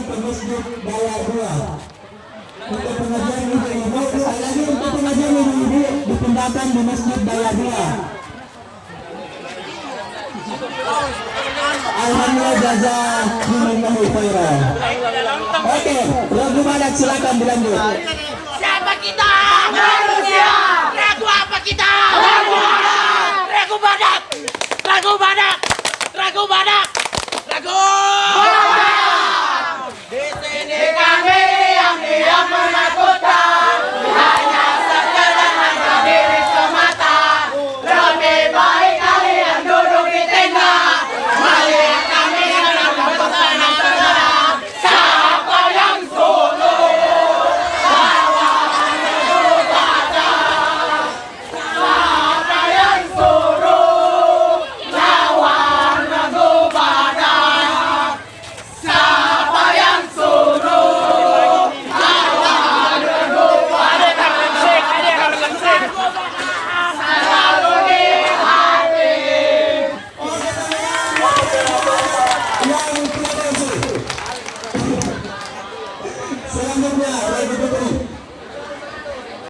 ke Masjid Daya 2. Untuk pengajian ibu-ibu, sekali lagi untuk pengajian ibu-ibu dipindahkan di Masjid Daya 2. Alhamdulillah jazakumullahu khairan. Oke, lagu Badak silakan dilanjut. Siapa kita? Manusia. Ragu apa kita? Ragu Badak. Ragu Badak. Ragu Badak.